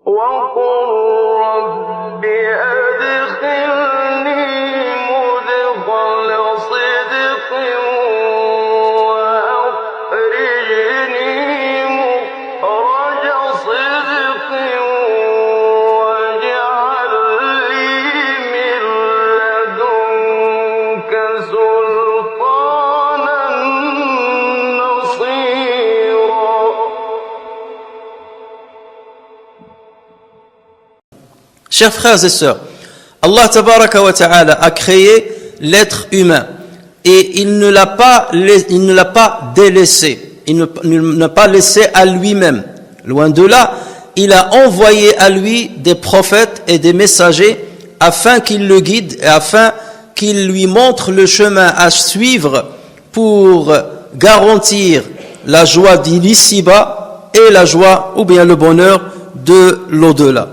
وقل رب أدخلني مدخل صدق وأخرجني مخرج صدق واجعل لي من لدنك سلطانا نصيرا. Chers frères et sœurs, Allah tabaraka wa ta'ala a créé l'être humain et il ne l'a pas délaissé, il ne l'a pas laissé à lui-même. Loin de là, il a envoyé à lui des prophètes et des messagers afin qu'ils le guident et afin qu'ils lui montrent le chemin à suivre pour garantir la joie d'ici-bas et la joie ou bien le bonheur de l'au-delà.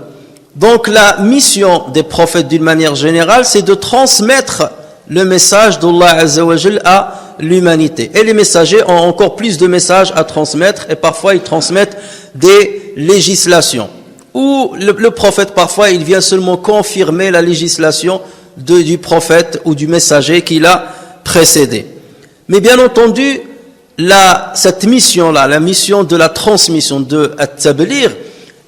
Donc la mission des prophètes d'une manière générale, c'est de transmettre le message d'Allah Azza wa Jal à l'humanité. Et les messagers ont encore plus de messages à transmettre et parfois ils transmettent des législations. Ou le prophète parfois il vient seulement confirmer la législation du prophète ou du messager qui l'a précédé. Mais bien entendu, cette mission-là, la mission de la transmission de At-Tablir,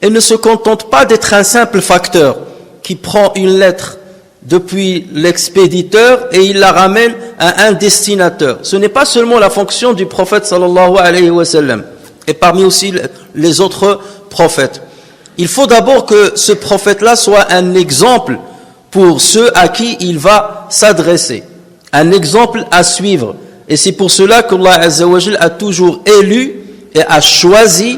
elle ne se contente pas d'être un simple facteur qui prend une lettre depuis l'expéditeur et il la ramène à un destinateur. Ce n'est pas seulement la fonction du prophète sallallahu alayhi wa sallam et parmi aussi les autres prophètes. Il faut d'abord que ce prophète-là soit un exemple pour ceux à qui il va s'adresser, un exemple à suivre. Et c'est pour cela qu'Allah Azza wa Jal a toujours élu et a choisi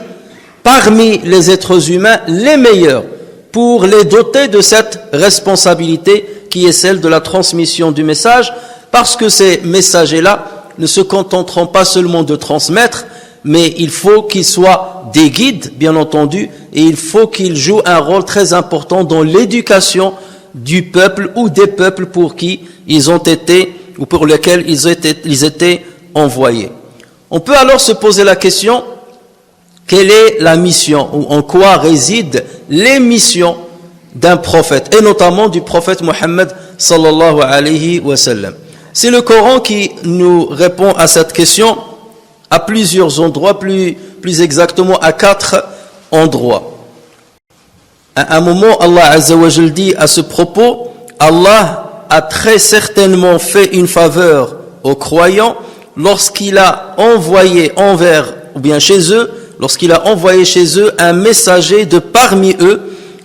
parmi les êtres humains les meilleurs pour les doter de cette responsabilité qui est celle de la transmission du message, parce que ces messagers-là ne se contenteront pas seulement de transmettre, mais il faut qu'ils soient des guides, bien entendu, et il faut qu'ils jouent un rôle très important dans l'éducation du peuple ou des peuples pour qui ils ont été ou pour lesquels ils étaient envoyés. On peut alors se poser la question: quelle est la mission ou en quoi résident les missions d'un prophète et notamment du prophète Mohammed sallallahu alayhi wa sallam? C'est le Coran qui nous répond à cette question à plusieurs endroits, plus exactement à 4 endroits. À un moment, Allah Azza wa Jal dit à ce propos: Allah a très certainement fait une faveur aux croyants lorsqu'il a envoyé lorsqu'il a envoyé chez eux un messager de parmi eux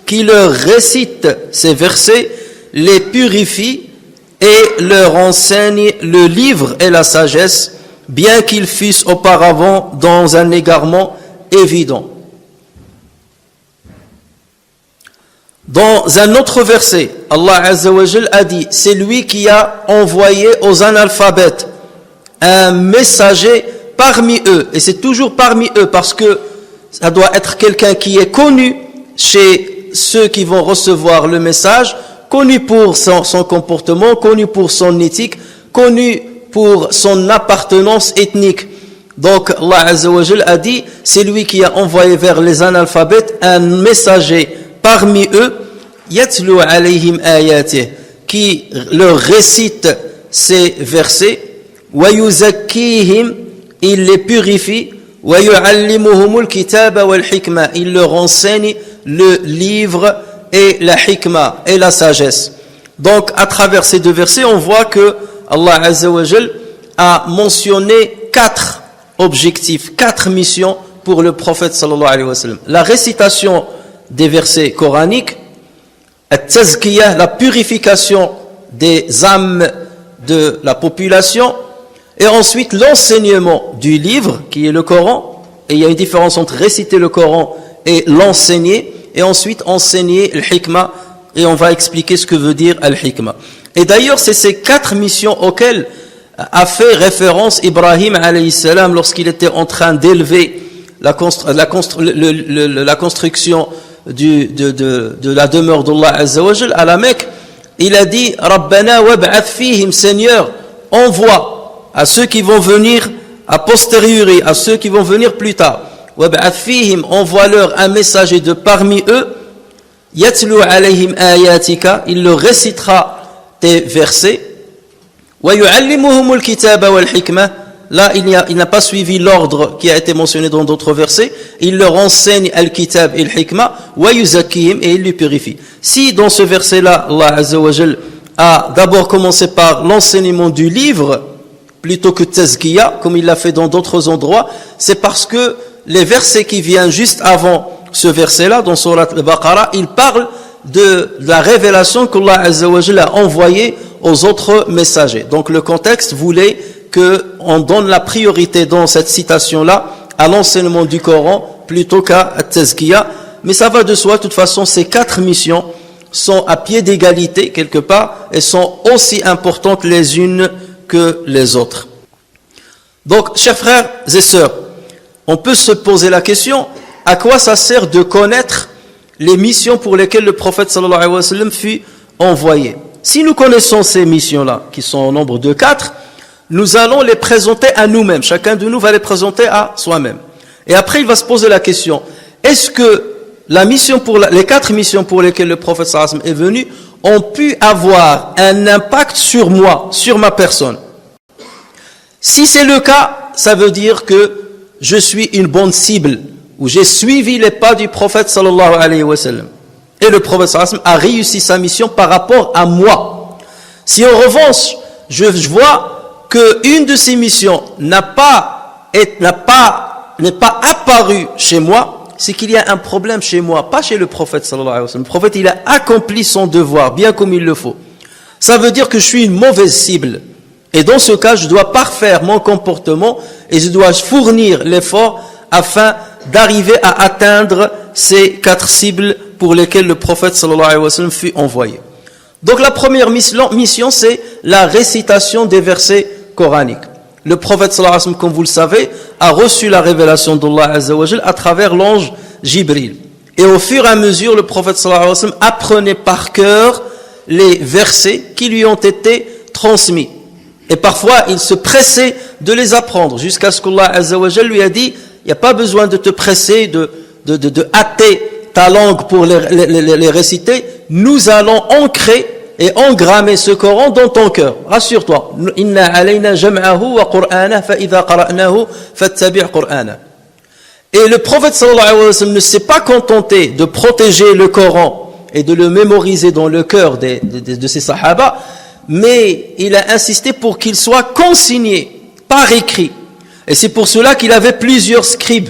qui leur récite ces versets, les purifie et leur enseigne le livre et la sagesse, bien qu'ils fussent auparavant dans un égarement évident. Dans un autre verset, Allah Azza wa Jal a dit: c'est lui qui a envoyé aux analphabètes un messager parmi eux, et c'est toujours parmi eux parce que ça doit être quelqu'un qui est connu chez ceux qui vont recevoir le message, connu pour son comportement, connu pour son éthique, connu pour son appartenance ethnique. Donc Allah Azza wa Jal a dit: c'est lui qui a envoyé vers les analphabètes un messager parmi eux, yatlu alayhim ayatih, qui leur récite ces versets, wa yuzakkihim, il les purifie, wa yu'allimuhumul kitaba wal hikma, il leur enseigne le livre et la hikma et la sagesse. Donc à travers ces 2 versets, on voit que Allah Azza wa Jal a mentionné 4 objectifs, 4 missions pour le prophète sallallahu alayhi wa sallam. La récitation des versets coraniques, at-tazkiyah, la purification des âmes de la population, et ensuite l'enseignement du livre qui est le Coran. Et il y a une différence entre réciter le Coran et l'enseigner, et ensuite enseigner le hikmah, et on va expliquer ce que veut dire al-hikmah. Et d'ailleurs c'est ces 4 missions auxquelles a fait référence Ibrahim alayhi salam lorsqu'il était en train d'élever la construction de la demeure d'Allah Azza wa Jal à la Mecque. Il a dit: Rabbana wab'ath fihim, Seigneur, envoie à ceux qui vont venir a posteriori, à ceux qui vont venir plus tard. Wab'ath fihim, envoie-leur un messager de parmi eux, Yatlu alayhim ayatika, il leur récitera tes versets. Wa yu'allimuhumul kitaba wal hikmah. Là, il n'a pas suivi l'ordre qui a été mentionné dans d'autres versets. Il leur enseigne al-kitab et al-hikmah, wa yuzakkihim, et il les purifie. Si dans ce verset-là, Allah Azza wa Jal a d'abord commencé par l'enseignement du livre, plutôt que tazkiya, comme il l'a fait dans d'autres endroits, c'est parce que les versets qui viennent juste avant ce verset-là, dans Surat al-Baqarah, il parle de la révélation qu'Allah Azza wa Jal a envoyée aux autres messagers. Donc le contexte voulait qu'on donne la priorité dans cette citation-là à l'enseignement du Coran plutôt qu'à Tazkiya. Mais ça va de soi, de toute façon, ces 4 missions sont à pied d'égalité quelque part et sont aussi importantes les unes que les autres. Donc, chers frères et sœurs, on peut se poser la question, à quoi ça sert de connaître les missions pour lesquelles le prophète sallallahu alayhi wa sallam fut envoyé? Si nous connaissons ces missions-là, qui sont au nombre de 4, nous allons les présenter à nous-mêmes. Chacun de nous va les présenter à soi-même. Et après, il va se poser la question, est-ce que les 4 missions pour lesquelles le prophète sallallahu alayhi wa sallam est venu ont pu avoir un impact sur moi, sur ma personne? Si c'est le cas, ça veut dire que je suis une bonne cible, ou j'ai suivi les pas du prophète sallallahu alayhi wa sallam. Et le prophète sallallahu alayhi wa sallam a réussi sa mission par rapport à moi. Si en revanche, je vois qu'une de ces missions n'est pas apparue chez moi, c'est qu'il y a un problème chez moi, pas chez le prophète sallallahu alayhi wa sallam. Le prophète, il a accompli son devoir, bien comme il le faut. Ça veut dire que je suis une mauvaise cible. Et dans ce cas, je dois parfaire mon comportement et je dois fournir l'effort afin d'arriver à atteindre ces 4 cibles pour lesquelles le prophète sallallahu alayhi wa sallam fut envoyé. Donc la première mission, c'est la récitation des versets coraniques. Le prophète sallallahu alayhi wa sallam, comme vous le savez, a reçu la révélation d'Allah Azza wa Jal à travers l'ange Jibril. Et au fur et à mesure, le prophète sallallahu alayhi wa sallam apprenait par cœur les versets qui lui ont été transmis. Et parfois, il se pressait de les apprendre, jusqu'à ce qu'Allah Azza wa Jal lui a dit, il n'y a pas besoin de te presser, de hâter ta langue pour les réciter. Nous allons ancrer et engrammer ce Coran dans ton cœur. Rassure-toi. Inna alayna jam'ahu wa qur'ana fa idha qara'nahu fattabi' qur'ana. Et le prophète sallallahu alayhi wa sallam ne s'est pas contenté de protéger le Coran et de le mémoriser dans le cœur de ses sahaba, mais il a insisté pour qu'il soit consigné par écrit. Et c'est pour cela qu'il avait plusieurs scribes.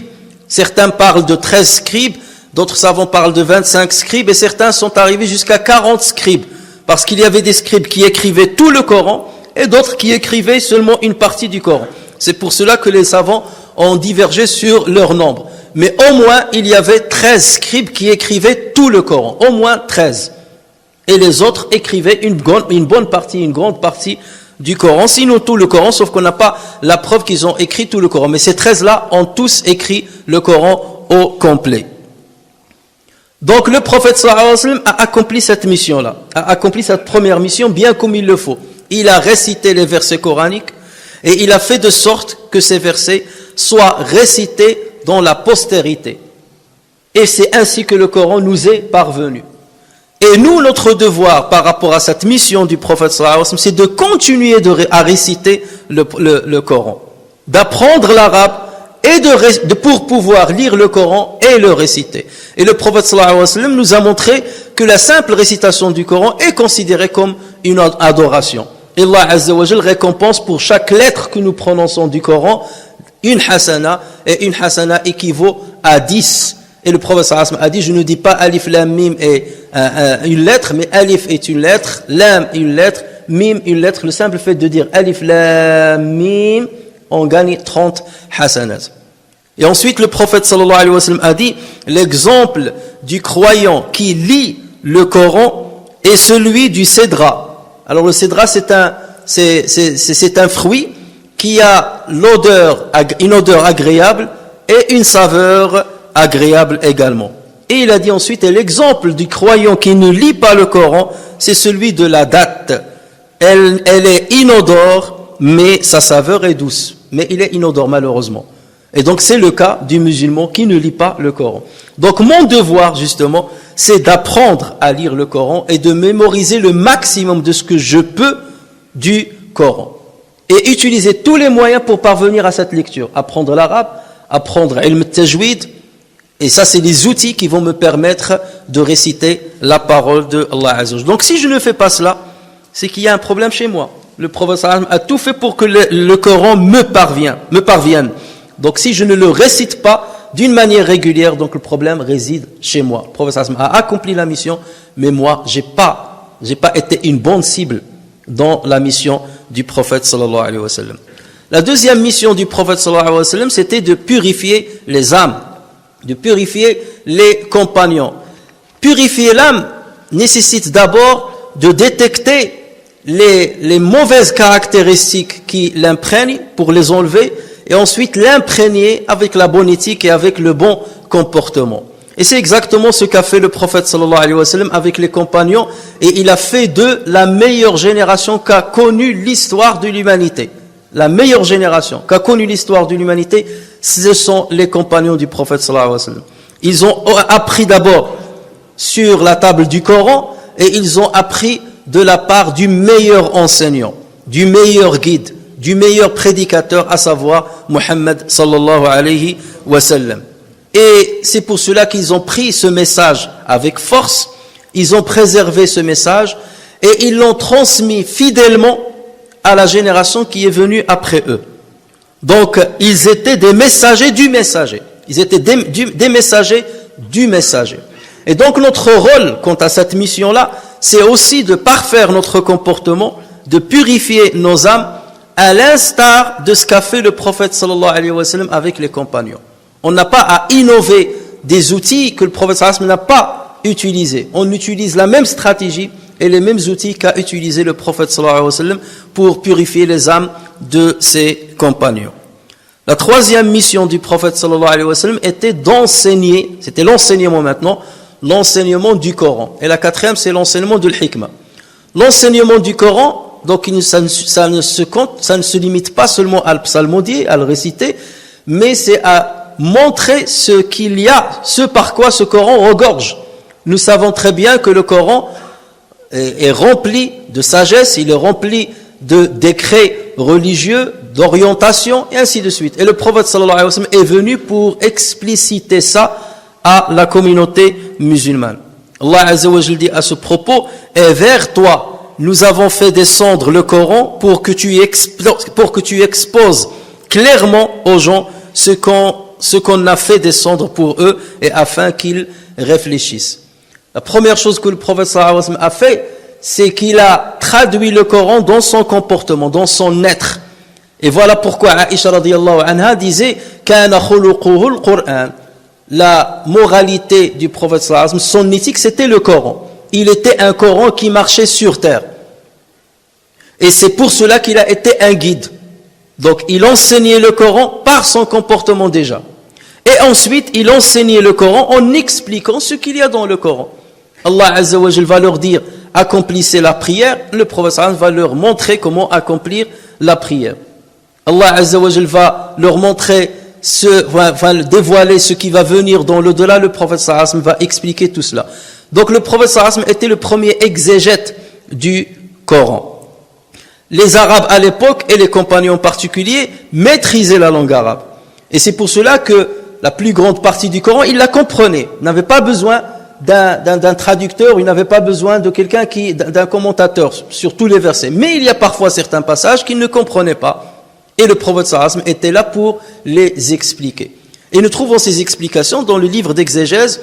Certains parlent de 13 scribes, d'autres savants parlent de 25 scribes, et certains sont arrivés jusqu'à 40 scribes. Parce qu'il y avait des scribes qui écrivaient tout le Coran, et d'autres qui écrivaient seulement une partie du Coran. C'est pour cela que les savants ont divergé sur leur nombre. Mais au moins, il y avait 13 scribes qui écrivaient tout le Coran. Au moins 13. Et les autres écrivaient une grande partie du Coran, sinon tout le Coran, sauf qu'on n'a pas la preuve qu'ils ont écrit tout le Coran. Mais ces 13-là ont tous écrit le Coran au complet. Donc le prophète sallallahu alayhi wa sallam a accompli cette mission-là, a accompli cette première mission bien comme il le faut. Il a récité les versets coraniques et il a fait de sorte que ces versets soient récités dans la postérité. Et c'est ainsi que le Coran nous est parvenu. Et nous, notre devoir par rapport à cette mission du prophète sallallahu alayhi wa sallam, c'est de continuer à réciter le Coran, d'apprendre l'arabe et pour pouvoir lire le Coran et le réciter. Et le prophète sallallahu alayhi wa sallam nous a montré que la simple récitation du Coran est considérée comme une adoration. Et Allah Azza wa Jal récompense pour chaque lettre que nous prononçons du Coran une hasana, et une hasana équivaut à 10. Et le prophète sallallahu alayhi wa sallam a dit, je ne dis pas alif lam mim est une lettre, mais alif est une lettre, lam une lettre, mim une lettre. Le simple fait de dire alif lam mim, on gagne 30 hasanat. Et ensuite le prophète sallallahu alayhi wa sallam a dit, l'exemple du croyant qui lit le Coran est celui du cédra. Alors le cédra, c'est un fruit qui a une odeur agréable et une saveur agréable également. Et il a dit ensuite, et l'exemple du croyant qui ne lit pas le Coran, c'est celui de la date. Elle est inodore, mais sa saveur est douce. Mais il est inodore malheureusement. Et donc c'est le cas du musulman qui ne lit pas le Coran. Donc mon devoir justement, c'est d'apprendre à lire le Coran et de mémoriser le maximum de ce que je peux du Coran. Et utiliser tous les moyens pour parvenir à cette lecture. Apprendre l'arabe, apprendre ilm tajwid, et ça c'est les outils qui vont me permettre de réciter la parole de Allah Azza wa Jalla. Donc si je ne fais pas cela, c'est qu'il y a un problème chez moi. Le prophète sallallahu alayhi wa sallam a tout fait pour que le Coran me parvienne. Donc si je ne le récite pas d'une manière régulière, donc le problème réside chez moi. Le prophète sallallahu alayhi wa sallam a accompli la mission, mais moi j'ai pas été une bonne cible dans la mission du prophète sallallahu alayhi wa sallam. La deuxième mission du prophète sallallahu alayhi wa sallam, c'était de purifier les âmes, de purifier les compagnons. Purifier l'âme nécessite d'abord de détecter les mauvaises caractéristiques qui l'imprègnent pour les enlever et ensuite l'imprégner avec la bonne éthique et avec le bon comportement. Et c'est exactement ce qu'a fait le prophète sallallahu alayhi wa sallam avec les compagnons, et il a fait d'eux la meilleure génération qu'a connue l'histoire de l'humanité. La meilleure génération qu'a connue l'histoire de l'humanité, ce sont les compagnons du prophète sallallahu alayhi wa sallam. Ils ont appris d'abord sur la table du Coran et ils ont appris de la part du meilleur enseignant, du meilleur guide, du meilleur prédicateur, à savoir Muhammad sallallahu alayhi wa sallam. Et c'est pour cela qu'ils ont pris ce message avec force, ils ont préservé ce message et ils l'ont transmis fidèlement à la génération qui est venue après eux. Donc ils étaient des messagers du messager, ils étaient des messagers du messager. Et donc notre rôle quant à cette mission-là, c'est aussi de parfaire notre comportement, de purifier nos âmes, à l'instar de ce qu'a fait le prophète sallallahu alayhi wa sallam avec les compagnons. On n'a pas à innover des outils que le prophète sallallahu alayhi wa sallam n'a pas utilisés. On utilise la même stratégie et les mêmes outils qu'a utilisé le prophète sallallahu alayhi wa sallam pour purifier les âmes de ses compagnons. La troisième mission du prophète sallallahu alayhi wa sallam était d'enseigner, c'était l'enseignement maintenant, l'enseignement du Coran. Et la quatrième, c'est l'enseignement de l'hikmah. L'enseignement du Coran, donc ça ne se limite pas seulement à le psalmodier, à le réciter, mais c'est à montrer ce qu'il y a, ce par quoi ce Coran regorge. Nous savons très bien que le Coran est rempli de sagesse, il est rempli de décrets religieux, d'orientation, et ainsi de suite. Et le prophète sallallahu alayhi wa sallam est venu pour expliciter ça à la communauté musulmane. Allah Azza wa Jalla dit à ce propos: et vers toi nous avons fait descendre le Coran pour que tu exposes clairement aux gens ce qu'on a fait descendre pour eux, et afin qu'ils réfléchissent. La première chose que le prophète sallallahu alayhi wa sallam a fait, c'est qu'il a traduit le Coran dans son comportement, dans son être. Et voilà pourquoi Aïcha radiyallahu anha disait: kana khuluquhu al-Qur'an. La moralité du prophète sallallahu alayhi wa sallam, son éthique, c'était le Coran. Il était un Coran qui marchait sur terre. Et c'est pour cela qu'il a été un guide. Donc il enseignait le Coran par son comportement déjà. Et ensuite, il enseignait le Coran en expliquant ce qu'il y a dans le Coran. Allah Azza wa Jalla va leur dire: accomplissez la prière. Le prophète sallallahu alayhi wa sallam va leur montrer comment accomplir la prière. Allah Azza wa Jalla va leur montrer, va dévoiler ce qui va venir dans l'au-delà. Le prophète sallallahu alayhi wa sallam va expliquer tout cela. Donc le prophète sallallahu alayhi wa sallam était le premier exégète du Coran. Les Arabes à l'époque, et les compagnons en particulier, maîtrisaient la langue arabe. Et c'est pour cela que la plus grande partie du Coran, ils la comprenaient. Ils n'avaient pas besoin d'un traducteur, ils n'avaient pas besoin de quelqu'un d'un commentateur sur tous les versets. Mais il y a parfois certains passages qu'ils ne comprenaient pas. Et le prophète sallallahu alayhi wa sallam était là pour les expliquer. Et nous trouvons ces explications dans le livre d'exégèse,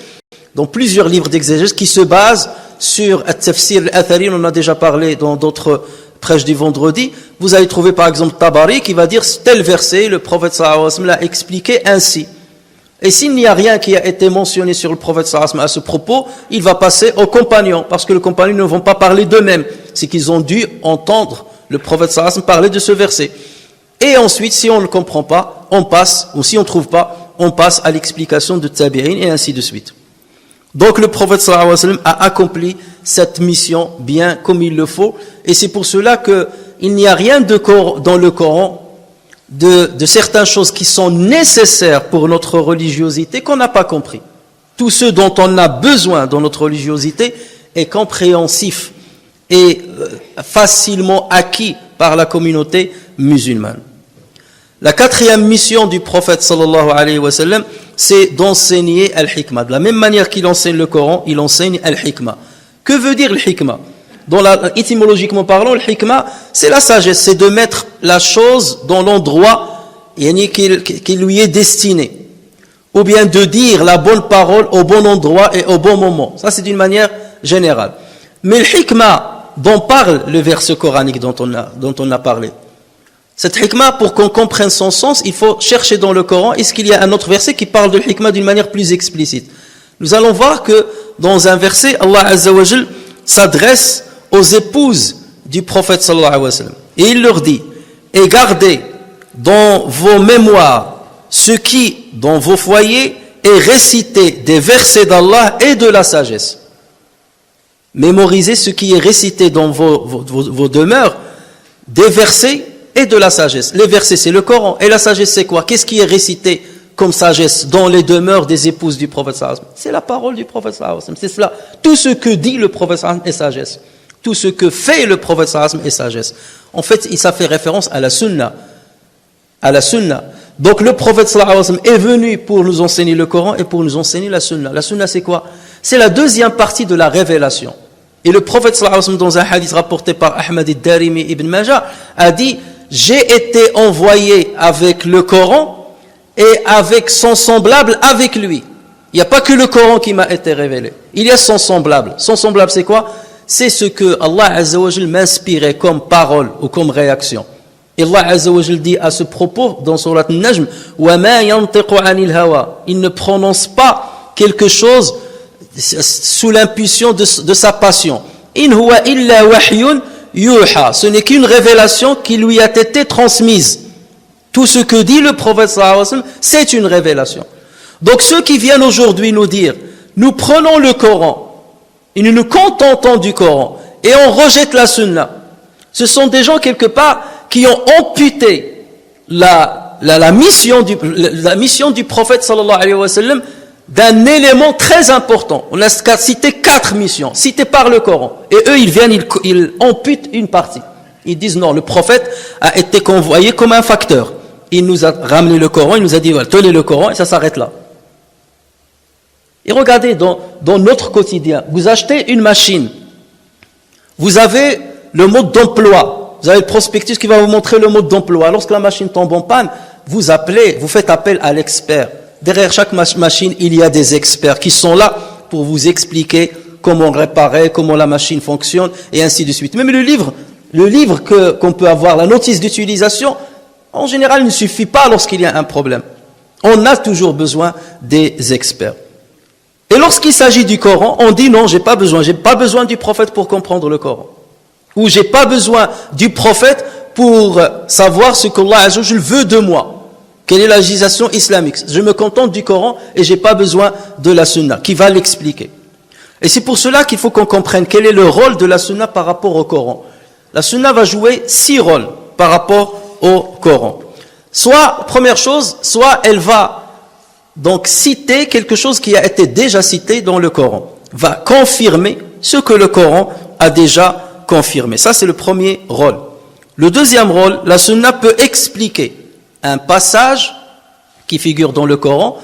dans plusieurs livres d'exégèse qui se basent sur At-Tafsir al-Athari. On en a déjà parlé dans d'autres prêches du vendredi. Vous allez trouver par exemple Tabari qui va dire tel verset, le prophète sallallahu alayhi wa sallam l'a expliqué ainsi. Et s'il n'y a rien qui a été mentionné sur le prophète sallallahu alayhi wa sallam à ce propos, il va passer aux compagnons, parce que les compagnons ne vont pas parler d'eux-mêmes. C'est qu'ils ont dû entendre le prophète sallallahu alayhi wa sallam parler de ce verset. Et ensuite, si on ne le comprend pas, on passe, ou si on ne trouve pas, on passe à l'explication de Tabi'in, et ainsi de suite. Donc le prophète sallallahu alayhi wa sallam a accompli cette mission bien comme il le faut, et c'est pour cela qu'il n'y a rien dans le Coran de certaines choses qui sont nécessaires pour notre religiosité qu'on n'a pas compris. tout ce dont on a besoin dans notre religiosité est compréhensif et facilement acquis par la communauté musulmane. La quatrième mission du prophète sallallahu alayhi wa sallam, c'est d'enseigner al-hikmah. De la même manière qu'il enseigne le Coran, il enseigne al-hikmah. Que veut dire al-hikmah? Étymologiquement parlant, al-hikmah, c'est la sagesse, c'est de mettre la chose dans l'endroit qui lui est destiné. Ou bien de dire la bonne parole au bon endroit et au bon moment. Ça, c'est d'une manière générale. Mais al-hikmah dont parle le verset coranique dont on a parlé, cette hikmah, pour qu'on comprenne son sens, il faut chercher dans le Coran, est-ce qu'il y a un autre verset qui parle de hikmah d'une manière plus explicite? Nous allons voir que dans un verset, Allah Azza wa Jal s'adresse aux épouses du prophète sallallahu alayhi wa sallam. Et il leur dit, et gardez dans vos mémoires ce qui, dans vos foyers, est récité des versets d'Allah et de la sagesse. Mémorisez ce qui est récité dans vos demeures, des versets et de la sagesse. Les versets, c'est le Coran. Et la sagesse, c'est quoi? Qu'est-ce qui est récité comme sagesse dans les demeures des épouses du prophète sallallahu alayhi wa sallam? C'est la parole du prophète sallallahu alayhi wa sallam. C'est cela. Tout ce que dit le prophète sallallahu alayhi wa sallam est sagesse. Tout ce que fait le prophète sallallahu alayhi wa sallam est sagesse. En fait, ça fait référence à la sunna. À la sunna. Donc le prophète sallallahu alayhi wa sallam est venu pour nous enseigner le Coran et pour nous enseigner la sunna. La sunna, c'est quoi? C'est la deuxième partie de la révélation. Et le prophète sallallahu alayhi wa sallam, dans un hadith rapporté par Ahmad al-Darimi ibn Majah, a dit: j'ai été envoyé avec le Coran et avec son semblable avec lui. Il n'y a pas que le Coran qui m'a été révélé. Il y a son semblable. Son semblable, c'est quoi? C'est ce que Allah Azza wa Jal m'inspirait comme parole ou comme réaction. Et Allah Azza wa Jal dit à ce propos dans Surat An-Najm: وَمَا يَنْطِقُ عَنِ الْهَوَى. Il ne prononce pas quelque chose sous l'impulsion de sa passion. إِنْ هُوَ إِلَّا وَحْيٌ yuha, ce n'est qu'une révélation qui lui a été transmise. Tout ce que dit le prophète sallallahu alayhi wa sallam, c'est une révélation. Donc ceux qui viennent aujourd'hui nous dire, nous prenons le Coran et nous nous contentons du Coran et on rejette la sunna, ce sont des gens quelque part qui ont amputé la mission du prophète sallallahu alayhi wa sallam d'un élément très important. On a cité 4 missions, citées par le Coran. Et eux, ils viennent, ils amputent une partie. Ils disent non, le prophète a été convoyé comme un facteur. Il nous a ramené le Coran, il nous a dit, voilà, tenez le Coran, et ça s'arrête là. Et regardez, dans notre quotidien, vous achetez une machine. Vous avez le mode d'emploi. Vous avez le prospectus qui va vous montrer le mode d'emploi. Lorsque la machine tombe en panne, vous faites appel à l'expert. Derrière chaque machine, il y a des experts qui sont là pour vous expliquer comment réparer, comment la machine fonctionne, et ainsi de suite. Même le livre qu'on peut avoir, la notice d'utilisation, en général, ne suffit pas lorsqu'il y a un problème. On a toujours besoin des experts. Et lorsqu'il s'agit du Coran, on dit non, j'ai pas besoin du prophète pour comprendre le Coran. Ou j'ai pas besoin du prophète pour savoir ce qu'Allah Azza wa Jal veut de moi. Quelle est la législation islamique? Je me contente du Coran et j'ai pas besoin de la sunna qui va l'expliquer. Et c'est pour cela qu'il faut qu'on comprenne quel est le rôle de la sunna par rapport au Coran. La sunna va jouer 6 rôles par rapport au Coran. Soit, première chose, soit elle va donc citer quelque chose qui a été déjà cité dans le Coran, va confirmer ce que le Coran a déjà confirmé. Ça, c'est le premier rôle. Le deuxième rôle, la sunna peut expliquer un passage qui figure dans le Coran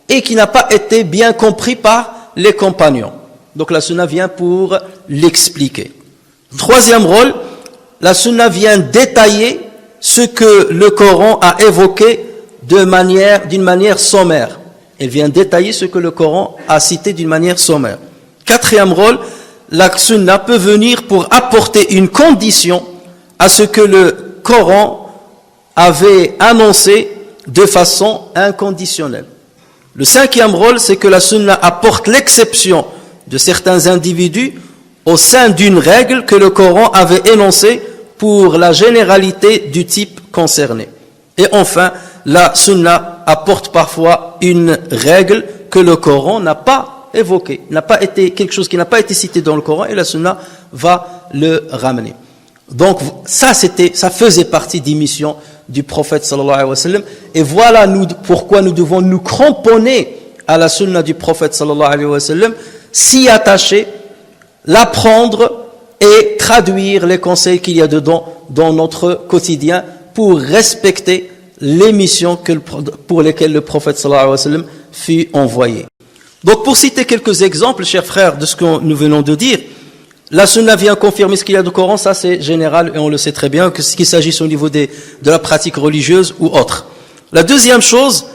et qui n'a pas été bien compris par les compagnons. Donc la sunna vient pour l'expliquer. Troisième rôle, la sunna vient détailler ce que le Coran a évoqué d'une manière sommaire. Elle vient détailler ce que le Coran a cité d'une manière sommaire. Quatrième rôle, la sunna peut venir pour apporter une condition à ce que le Coran avait annoncé de façon inconditionnelle. Le cinquième rôle, c'est que la sunna apporte l'exception de certains individus au sein d'une règle que le Coran avait énoncée pour la généralité du type concerné. Et enfin, la sunna apporte parfois une règle que le Coran n'a pas évoquée, n'a pas été quelque chose qui n'a pas été cité dans le Coran, et la sunna va le ramener. Donc ça faisait partie des missions du prophète sallallahu alayhi wa sallam, et voilà pourquoi nous devons nous cramponner à la sunna du prophète sallallahu alayhi wa sallam, s'y attacher, l'apprendre et traduire les conseils qu'il y a dedans dans notre quotidien pour respecter les missions pour lesquelles le prophète sallallahu alayhi wa sallam fut envoyé. Donc pour citer quelques exemples, chers frères, de ce que nous venons de dire, la sunna vient confirmer ce qu'il y a du Coran, ça c'est général et on le sait très bien, que ce qu'il s'agisse au niveau de la pratique religieuse ou autre. La deuxième chose,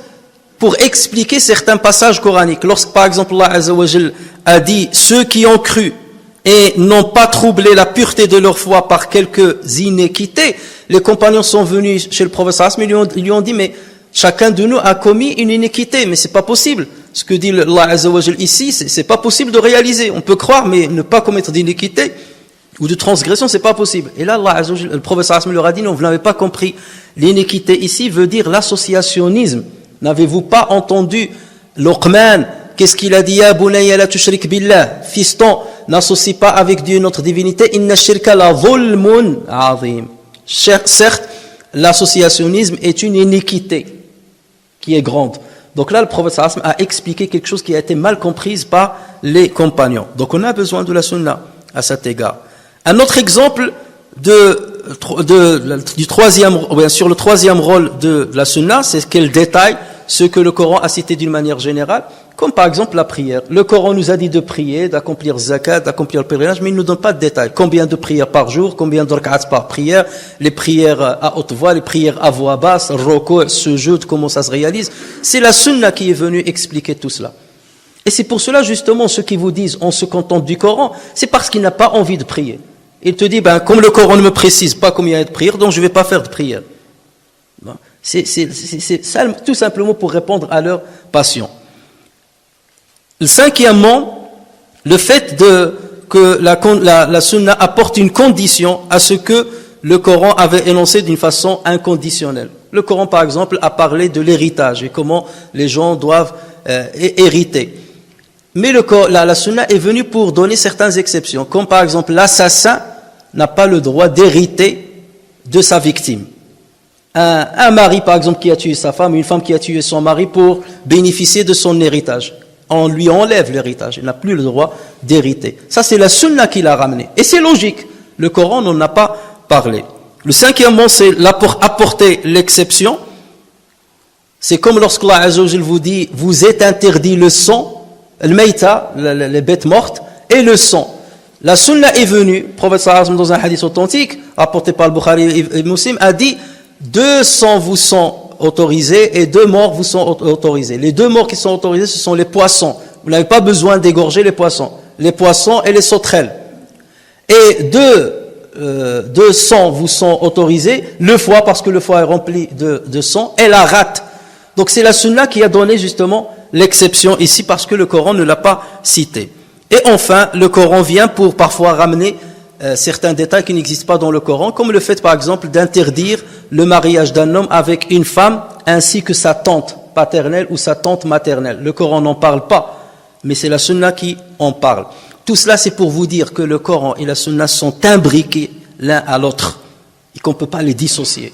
pour expliquer certains passages coraniques, lorsque par exemple Allah Azza wa Jal a dit « Ceux qui ont cru et n'ont pas troublé la pureté de leur foi par quelques inéquités », les compagnons sont venus chez le prophète sallallahu alayhi wa sallam, ils lui ont dit « Mais chacun de nous a commis une iniquité, mais c'est pas possible. » Ce que dit Allah Azza wa Jal ici, c'est pas possible de réaliser. On peut croire, mais ne pas commettre d'iniquité ou de transgression, c'est pas possible. Et là, Allah Azza wa Jal, le prophète sallallahu alayhi wa sallam leur a dit « Non, vous n'avez pas compris. L'iniquité ici veut dire l'associationnisme. N'avez-vous pas entendu Luqman? Qu'est-ce qu'il a dit? Ya bunayya la tushrik billah. Fiston, n'associe pas avec Dieu notre divinité. Inna shirka la zulmun azim. Certes, l'associationnisme est une iniquité qui est grande. Donc là, le prophète sallallahu alayhi wa sallam a expliqué quelque chose qui a été mal comprise par les compagnons. Donc on a besoin de la sunna à cet égard. Un autre exemple du troisième, bien sûr, le troisième rôle de la sunna, c'est qu'elle détaille ce que le Coran a cité d'une manière générale, comme par exemple la prière. Le Coran nous a dit de prier, d'accomplir zakat, d'accomplir le pèlerinage, mais il ne nous donne pas de détails. Combien de prières par jour, combien de rak'ats par prière, les prières à haute voix, les prières à voix basse, roko, ce jeu, comment ça se réalise. C'est la sunna qui est venue expliquer tout cela. Et c'est pour cela, justement, ceux qui vous disent on se contente du Coran, c'est parce qu'il n'a pas envie de prier. Il te dit, comme le Coran ne me précise pas combien il y a de prières, donc je ne vais pas faire de prière. C'est tout simplement pour répondre à leur passion. Cinquièmement, le fait que la sunna apporte une condition à ce que le Coran avait énoncé d'une façon inconditionnelle. Le Coran, par exemple, a parlé de l'héritage et comment les gens doivent hériter. Mais la sunna est venue pour donner certaines exceptions, comme par exemple l'assassin n'a pas le droit d'hériter de sa victime. Un mari, par exemple, qui a tué sa femme, une femme qui a tué son mari pour bénéficier de son héritage. On lui enlève l'héritage, il n'a plus le droit d'hériter. Ça, c'est la sunna qui l'a ramené. Et c'est logique, le Coran n'en a pas parlé. Le cinquièmement, c'est apporter l'exception. C'est comme lorsque Allah Azza wa Jal vous dit, vous êtes interdit le sang, le mayta, les bêtes mortes, et le sang. La sunna est venue, le prophète sallallahu alayhi wa sallam dans un hadith authentique, rapporté par le Bukhari et Muslim, a dit, 2 sangs vous sont autorisés et 2 morts vous sont autorisés. Les 2 morts qui sont autorisés, ce sont les poissons. Vous n'avez pas besoin d'égorger les poissons et les sauterelles. Et 2 sangs vous sont autorisés, le foie, parce que le foie est rempli de sang, et la rate. Donc c'est la sunna qui a donné justement l'exception ici, parce que le Coran ne l'a pas cité. Et enfin, le Coran vient pour parfois ramener certains détails qui n'existent pas dans le Coran, comme le fait par exemple d'interdire le mariage d'un homme avec une femme ainsi que sa tante paternelle ou sa tante maternelle. Le Coran n'en parle pas, mais c'est la sunna qui en parle. Tout cela, c'est pour vous dire que le Coran et la sunna sont imbriqués l'un à l'autre et qu'on ne peut pas les dissocier.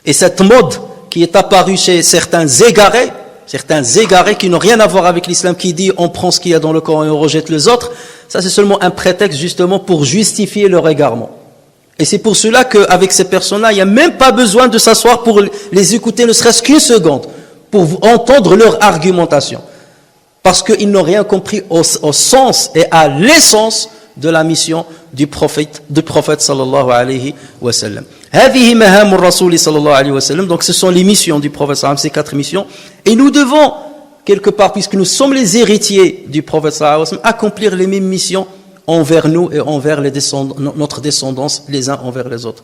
Et cette mode qui est apparue chez certains égarés qui n'ont rien à voir avec l'islam, qui dit on prend ce qu'il y a dans le Coran et on rejette les autres, ça c'est seulement un prétexte justement pour justifier leur égarement. Et c'est pour cela qu'avec ces personnes-là, il n'y a même pas besoin de s'asseoir pour les écouter ne serait-ce qu'une seconde, pour entendre leur argumentation. Parce qu'ils n'ont rien compris au sens et à l'essence de la mission du prophète sallallahu alayhi wa sallam. Donc ce sont les missions du prophète sallallahu alayhi wa sallam, ces 4 missions. Et nous devons, quelque part, puisque nous sommes les héritiers du prophète sallallahu alayhi wa sallam, accomplir les mêmes missions envers nous et envers notre descendance, les uns envers les autres.